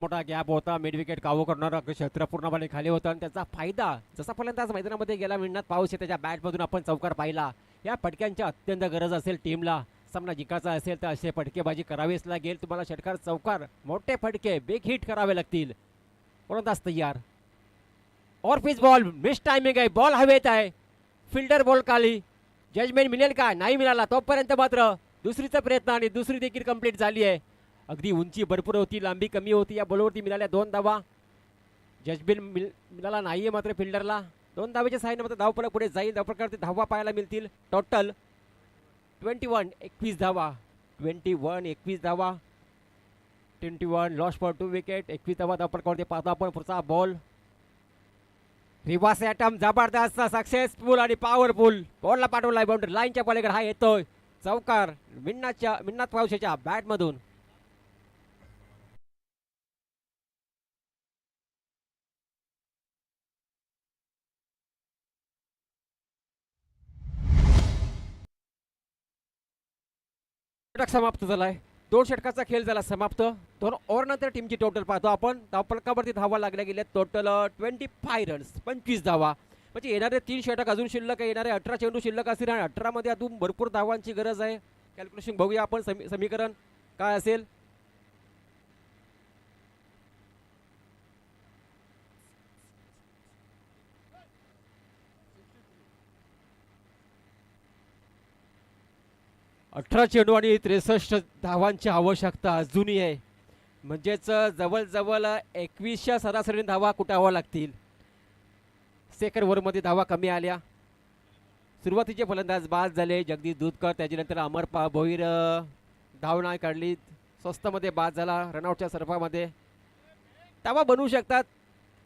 मोठा गॅप होता. मिड विकेट काबू करणारा क्षेत्र पूर्णपणे खाली होता आणि त्याचा फायदा जसा फलंदाज मैदानामध्ये गेला मिळण्यात पाऊस त्याच्या बॅटमधून आपण चौकार पाहिला. या फटक्यांची अत्यंत गरज असेल टीमला. सामना जिंकायचा असेल तर असे फटकेबाजी करावीच लागेल. तुम्हाला षटकार चौकार मोठे फटके बिग हिट करावे लागतील. फलंदाज तयार. और पिच बॉल. मिस टायमिंग आहे. बॉल हवेत आहे. फिल्डर बॉल खाली. जजमेंट मिळेल का? नाही मिळाला. तोपर्यंत मात्र दुसरीचा प्रयत्न आणि दुसरी देखील कंप्लीट झाली आहे. अगदी उंची भरपूर होती, लांबी कमी होती. या बॉलवरती मिळाल्या 2 धावा. जजमेंट मिळाला नाहीये मात्र फिल्डरला. 2 धावेच्या साहाय्याने मात्र धावफलक पुढे जाईल. त्या प्रकारचे धावा पाहायला मिळतील. टोटल 21 धावा. 21 धावा. 21 लॉस फॉर 2 विकेट. 21 धावा धावफलकावरती पाहतो आपण. पुढचा बॉल. रिवास अटॅम्प जबरदस्त, सक्सेसफुल आणि पॉवरफुल. बॉलला पाठवलाय बाउंड्री लाईनच्या पलीकडे. हा येतोय चौकार मिन्नाथ पावशेच्या बॅटमधून. षटक समाप्त झालाय. 2 षटकाचा खेळ झाला समाप्त. 2 ओव्हर नंतर टीमची टोटल पाहतो आपण. धावफलकावरती धावा लागल्या गेल्या टोटल 25 रन्स, 25 धावा. म्हणजे येणारे 3 षटक अजून शिल्लक आहे. येणारे 18 चेंडू शिल्लक असतील आणि 18 मध्ये अजून भरपूर धावांची गरज आहे. कॅल्क्युलेशन बघूया आपण. समीकरण काय असेल. अठरा चेंडू आणि 63 धावांची आवश्यकता अजूनही आहे. म्हणजेच जवळजवळ 21च्या सरासरी धावा कुटाव्या लागतील. सेकंड ओव्हरमध्ये धावा कमी आल्या. सुरुवातीचे फलंदाज बाद झाले. जगदीश दूधकर, त्याच्यानंतर अमर भोईर धाव नाही काढली. स्वस्तामध्ये बाद झाला. रनआउटच्या सरफामध्ये धावा बनवू शकतात,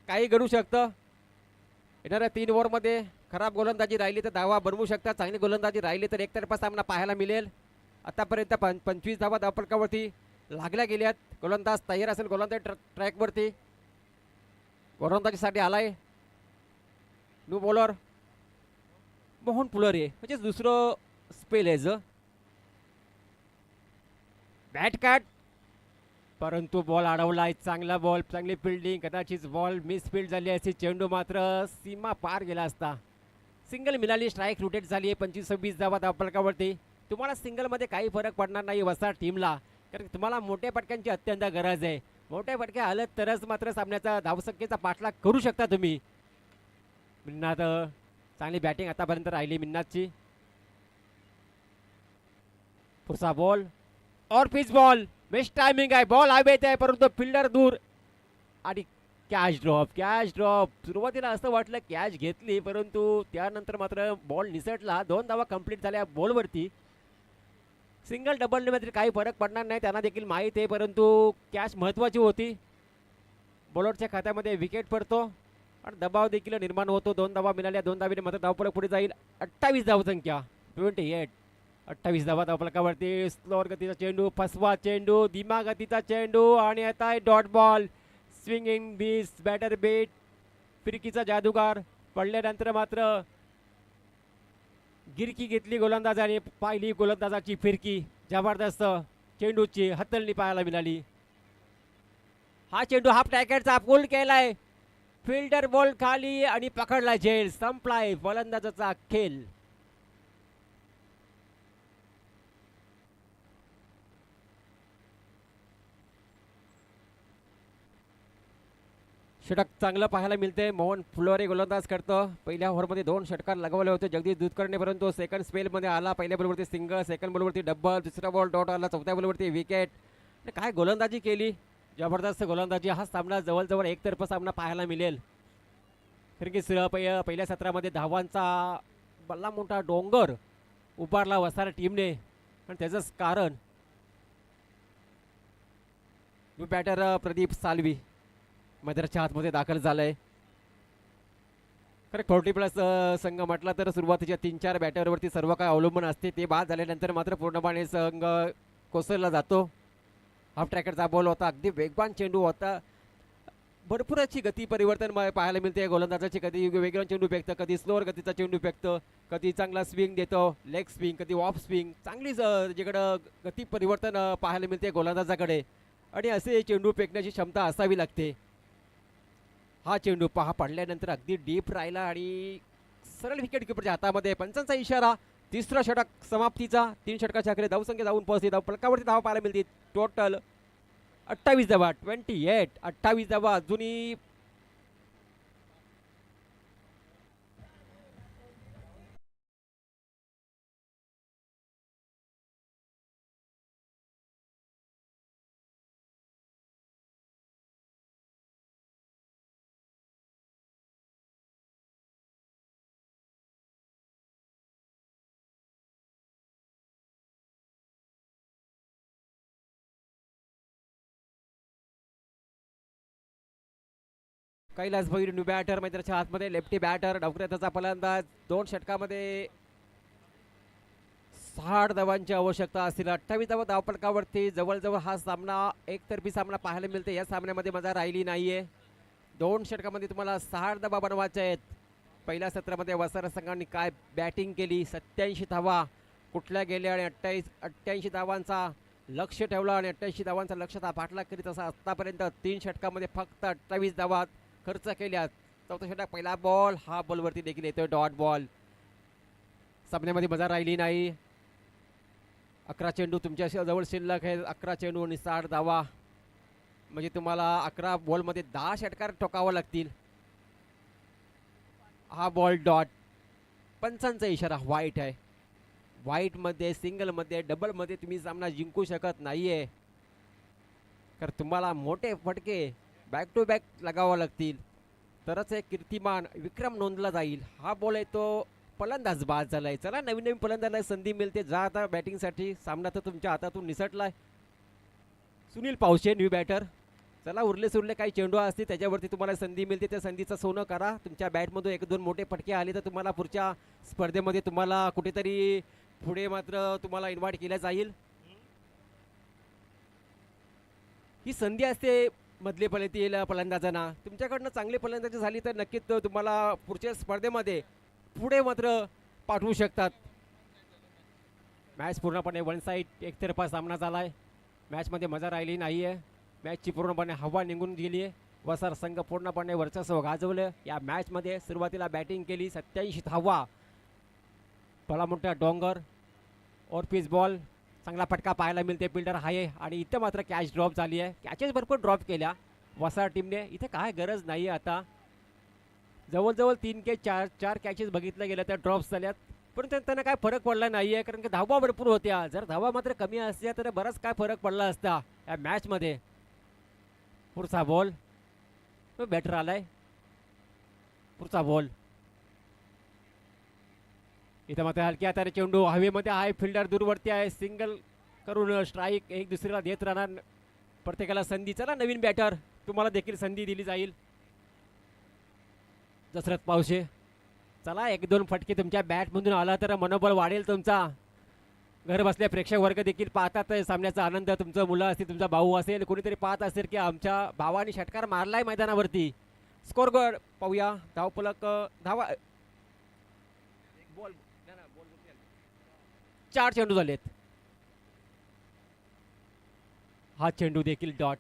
काही घडू शकतं. येणाऱ्या 3 ओव्हरमध्ये खराब गोलंदाजी राहिली तर धावा बनवू शकतात. चांगली गोलंदाजी राहिली तर एकतर्फा सामना पाहायला मिळेल. आतापर्यंत 25 धावा धावफलकावरती लागल्या गेल्यात. गोलंदाज तयार असेल. गोलंदाज ट्रॅकवरती गोलंदाजीसाठी आलाय. न्यू बॉलर मोहन पुलरे, म्हणजे दुसरं स्पेल आहे बॅट कॅट, परंतु बॉल अडवलाय. चांगला बॉल, चांगली फिल्डिंग. कदाचित बॉल मिसफिल्ड झाली असती, चेंडू मात्र सीमा पार गेला असता. सिंगल मिळाली, स्ट्राईक रोटेट झाली आहे. 25-26 धावा धावफलकावरती. तुम्हाला सिंगलमध्ये काही फरक पडणार नाही वसाड टीमला, कारण तुम्हाला मोठ्या फटक्यांची अत्यंत गरज आहे. मोठ्या फटक्या आलं तरच मात्र सामन्याचा धावसंख्येचा पाठलाग करू शकता तुम्ही. मिन्नात चांगली बॅटिंग आतापर्यंत राहिली मिन्नातची. पुढचा बॉल और पिच बॉल, बेस्ट टायमिंग आहे. बॉल हवेत आहे परंतु फिल्डर दूर आणि कॅच ड्रॉप. सुरुवातीला असं वाटलं कॅच घेतली, परंतु त्यानंतर मात्र बॉल निसटला. 2 धावा कंप्लीट झाल्या बॉलवरती. सिंगल डबल मध्ये काही फरक पडणार नाही, त्यांना देखील माहीत आहे, परंतु कॅच महत्त्वाची होती. बॉलरच्या खात्यामध्ये विकेट पडतो आणि दबाव देखील निर्माण होतो. 2 धावा मिळाल्या, 2 धावीने मात्र धावफलक पुढे जाईल. 28 धावसंख्या, 28. 28 धावा धावफलकावरती. स्लोअर गतीचा चेंडू, फसवा चेंडू, धीमा गतीचा चेंडू आणि आता डॉट बॉल. स्विंगिंग बीस, बॅटर बीट, फिरकीचा जादूगार. पडल्यानंतर मात्र गिरकी घेतली गोलंदाजाने, पाहिली गोलंदाजाची फिरकी. जबरदस्त चेंडूची हतलणी पाहायला मिळाली. हा चेंडू हाफ टॅकेटचा पूल केलाय. फिल्डर बॉल खाली आणि पकडला झेल. संपलाय गोलंदाजाचा खेळ. षटक चांगलं पाहायला मिळते. मोहन फुलोरे गोलंदाज करतं. पहिल्या ओव्हरमध्ये 2 षटकार लगवले होते जगदीश दूधकरने, परंतु सेकंड स्पेलमध्ये आला. पहिल्या बॉलवरती सिंगल, सेकंड बॉलवरती डबल, दुसरा बॉल डॉट आला, चौथ्या बॉलवरती विकेट. काय गोलंदाजी केली, जबरदस्त गोलंदाजी. हा सामना जवळजवळ एकतर्फा सामना पाहायला मिळेल, कारण की पहिल्या सत्रामध्ये धावांचा बल्ला मोठा डोंगर उभारला वसार टीमने, आणि त्याचंच कारण बॅटर प्रदीप सालवी मैदानाच्या आतमध्ये दाखल झालाय. खरं 40+ संघ म्हटला तर सुरुवातीच्या 3-4 बॅटरवरती सर्व काय अवलंबून असते. ते बाद झाल्यानंतर मात्र पूर्णपणे संघ कोसळला जातो. हाफ ट्रॅकरचा बॉल होता, अगदी वेगवान चेंडू होता. भरपूर अशी गती परिवर्तन पाहायला मिळते गोलंदाजाची. कधी वेगळा चेंडू फेकतं, कधी स्लोअर गतीचा चेंडू फेकतं, कधी चांगला स्विंग देतो, लेग स्विंग, कधी ऑफ स्विंग. चांगली जिकडं गती परिवर्तन पाहायला मिळते गोलंदाजाकडे, आणि असे चेंडू फेकण्याची क्षमता असावी लागते. हा चेंडू पहा पडल्यानंतर अगदी डीप राहिला आणि सरळ विकेट किपरच्या हातामध्ये. पंचांचा इशारा. तिसरा षटक समाप्तीचा. 3 षटकाच्या आकडे धावसंख्या जाऊन पोहोचली. फलकावरती धावा पाहायला मिळतील. टोटल 28 धावा, 28 धावा. अजूनही कैलास भैर न्यू बॅटर मैदानाच्या आतमध्ये. लेफ्टी बॅटर, डावखुऱ्याचा फलंदाज. 2 षटकामध्ये 60 धावांची आवश्यकता असतील. 28 धावा धावफलकावरती. जवळजवळ हा सामना एकतर्फी सामना पाहायला मिळते. या सामन्यामध्ये मजा राहिली नाहीये. 2 षटकामध्ये तुम्हाला 60 धावा बनवायच्या आहेत. पहिल्या सत्रामध्ये वसारा संघाने काय बॅटिंग केली, 87 धावा कुठल्या गेल्या आणि 88 धावांचा लक्ष ठेवला, आणि 88 धावांचा लक्षात पाठलाग करीत असा आतापर्यंत 3 षटकामध्ये फक्त 28 धावा खर्च केल्या. चौथा षटक पहिला बॉल, हा बॉलवरती देखील येतोय डॉट बॉल. सामन्यामध्ये मजा राहिली नाही. 11 चेंडू तुमच्या जवळ शिल्लक आहे. 11 चेंडू आणि 60 धावा, म्हणजे तुम्हाला 11 बॉलमध्ये 10 षटकार ठोकावं लागतील. हा बॉल डॉट. पंचांचा इशारा व्हाईट आहे. व्हाईटमध्ये, सिंगलमध्ये, डबलमध्ये तुम्ही सामना जिंकू शकत नाहीये, कारण तुम्हाला मोठे फटके बॅक टू बॅक लगावं लागतील, तरच एक कीर्तिमान विक्रम नोंदला जाईल. हा बॉल आहे तो फलंदाज बाद झालाय. चला, नवीन नवीन फलंदाजाला संधी मिळते. जा आता बॅटिंगसाठी. सामना तर तुमच्या हातातून निसटलाय. Sunil Pawshe new batter. चला, उरले सुरले काही चेंडू असतील त्याच्यावरती तुम्हाला संधी मिळते. त्या संधीचं सोनं करा. तुमच्या बॅटमधून 1-2 मोठे फटके आले तर तुम्हाला पुढच्या स्पर्धेमध्ये तुम्हाला कुठेतरी पुढे मात्र तुम्हाला इन्व्हाइट केलं जाईल. ही संधी असते मधली फलंदाजीला फलंदाजांना तुमच्याकडनं चांगली फलंदाजी झाली तर नक्कीच तुम्हाला पुढच्या स्पर्धेमध्ये पुढे मात्र पाठवू शकतात. मॅच पूर्णपणे वन साईड एकतर्फा सामना झाला आहे. मॅचमध्ये मजा राहिली नाही आहे. मॅचची पूर्णपणे हवा निघून गेली आहे. वसार संघ पूर्णपणे वर्चस्व गाजवलं या मॅचमध्ये. सुरुवातीला बॅटिंग केली 87 धावा, भला मोठा डोंगर और पिच बॉल, चांगला फटका पाहायला मिळते. फिल्डर आहे आणि इथं मात्र कॅच ड्रॉप झाली आहे. कॅचेस भरपूर ड्रॉप केल्या वसार टीमने. इथे काय गरज नाही आहे आता. जवळजवळ 3 के 4 कॅचेस बघितल्या गेल्या त्या ड्रॉप्स झाल्यात, पण त्यांना काय फरक पडला नाही आहे कारण की धावा भरपूर होत्या. जर धावा मात्र कमी असत्या तर बराच काय फरक पडला असता या मॅचमध्ये. पुढचा बॉल बॅटर आलाय. पुढचा बॉल इथं मात्र हलक्या हाताने चेंडू हवेमध्ये आहे. फिल्डर दूरवरती आहे. सिंगल करून स्ट्राईक एक दुसऱ्याला देत राहणार. प्रत्येकाला संधी. चला नवीन बॅटर, तुम्हाला देखील संधी दिली जाईल. दशरथ पावशे, चला 1-2 फटके तुमच्या बॅटमधून आला तर मनोबल वाढेल तुमचा. घर बसल्या प्रेक्षक वर्ग देखील पाहतात सामन्याचा आनंद. तुमचं मुलं असतील, तुमचा भाऊ असेल, कोणीतरी पाहत असेल की आमच्या भावाने षटकार मारलाय मैदानावरती. स्कोर गड पाहूया. धावफलक धावा बॉल 4 चेंडू झालेत. हा चेंडू देखील डॉट.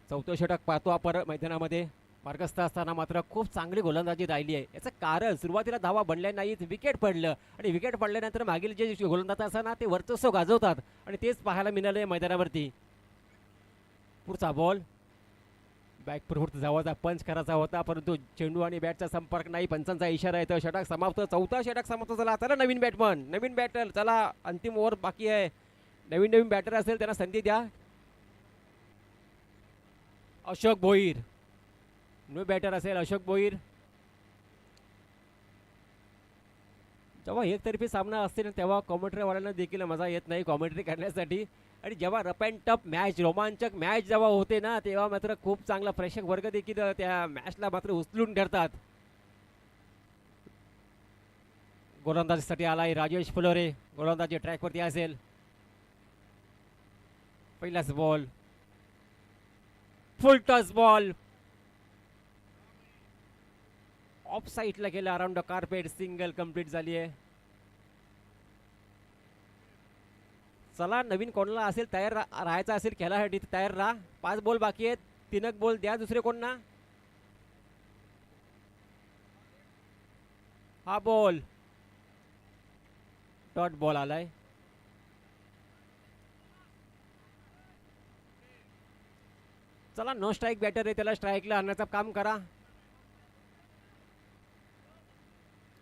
चौथं षटक पाहतो आपण मैदानामध्ये. मार्गस्थ असताना मात्र खूप चांगली गोलंदाजी राहिली आहे. याचं कारण सुरुवातीला धावा बनल्या नाहीत, विकेट पडलं आणि विकेट पडल्यानंतर मागील जे गोलंदाज असतात ना ते वर्चस्व गाजवतात आणि तेच पाहायला मिळालं मैदानावरती. पुढचा बॉल बॅकफूट जावाचा पंच करायचा होता परंतु चेंडू आणि बॅटचा संपर्क नाही. पंचांचा इशारा येतो. षटक समाप्त. चौथा षटक समाप्त झाला. चला नवीन बॅटमन, नवीन बॅटर. चला अंतिम ओव्हर बाकी आहे. नवीन बॅटर असेल त्यांना संधी द्या. अशोक भोईर न्यू बॅटर असेल. अशोक भोईर. जेव्हा एकतर्फी सामना असते ना तेव्हा कॉमेंट्रीवाल्यांना देखील मजा येत नाही कॉमेंट्री करण्यासाठी. आणि जेव्हा रफ अँड टफ मॅच, रोमांचक मॅच जेव्हा होते ना तेव्हा मात्र खूप चांगला प्रेक्षक वर्ग देखील त्या मॅचला मात्र उचलून ठरतात. गोलंदाजीसाठी आलाय राजेश फुलोरे. गोलंदाजी ट्रॅकवरती असेल. पहिलाच ball full touch ball of साईडला गेला. Around the carpet. Single complete झाली आहे. चला नवीन कोणाला असेल तयार राहायचं असेल खेळासाठी तयार राहा. 5 बॉल बाकी आहेत. 3 बॉल द्या दुसरे कोणना. हा बॉल डॉट बॉल आलाय. चला नो स्ट्राईक बॅटर आहे, त्याला स्ट्राईकला आणण्याचं काम करा.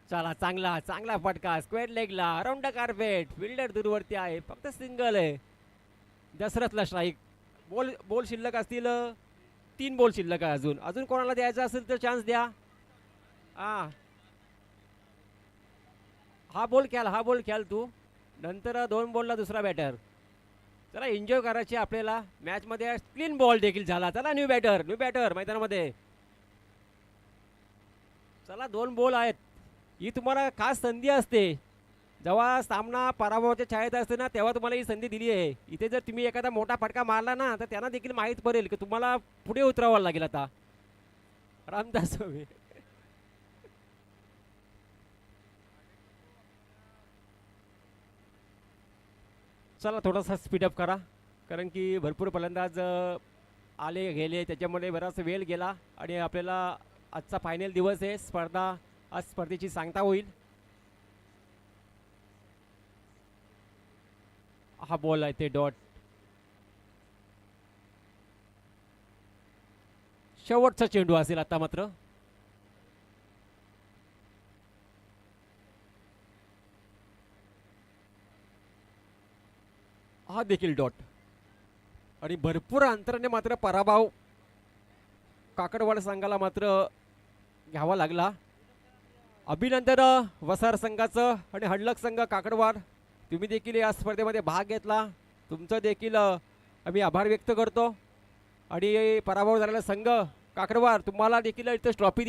चला चांगला चांगला फटका स्क्वेअर लेगला. Around the carpet. फिल्डर दूरवरती आहे. फक्त सिंगल आहे. दशरथला स्ट्राईक. बॉल शिल्लक असतील 3 बॉल शिल्लक आहे. अजून कोणाला द्यायचा असेल तर चान्स द्या. हा बॉल खेळ तू. नंतर 2 बॉलला दुसरा बॅटर. चला एन्जॉय करायची आपल्याला मॅचमध्ये. क्लीन बॉल देखील झाला. चला न्यू बॅटर मैदानामध्ये. चला 2 बॉल आहेत. ही तुम्हाला खास संधी असते. जेव्हा सामना पराभवाच्या छायेत असते ना तेव्हा तुम्हाला ही संधी दिली आहे. इथे जर तुम्ही एखादा मोठा फटका मारला ना तर त्यांना देखील माहीत पडेल की तुम्हाला पुढे उतरावं लागेल. आता रामदास चला थोडासा स्पीडअप करा कारण की भरपूर फलंदाज आले गेले त्याच्यामुळे बराच वेळ गेला आणि आपल्याला आजचा फायनल दिवस आहे. आज स्पर्धेची सांगता होईल. हा बॉल आहे ते डॉट. शेवटचा चेंडू असेल आता मात्र. हा देखील डॉट आणि भरपूर अंतराने मात्र पराभव काकडवाड संघाला मात्र घ्यावा लागला. अभिनंदन वसार संघाचं आणि हडलक संघ काकडवाड. तुम्ही देखील या स्पर्धेमध्ये भाग घेतला. तुमचं देखील आम्ही आभार व्यक्त करतो आणि पराभव झालेला संघ काकडवाड तुम्हाला देखील इथं ट्रॉफी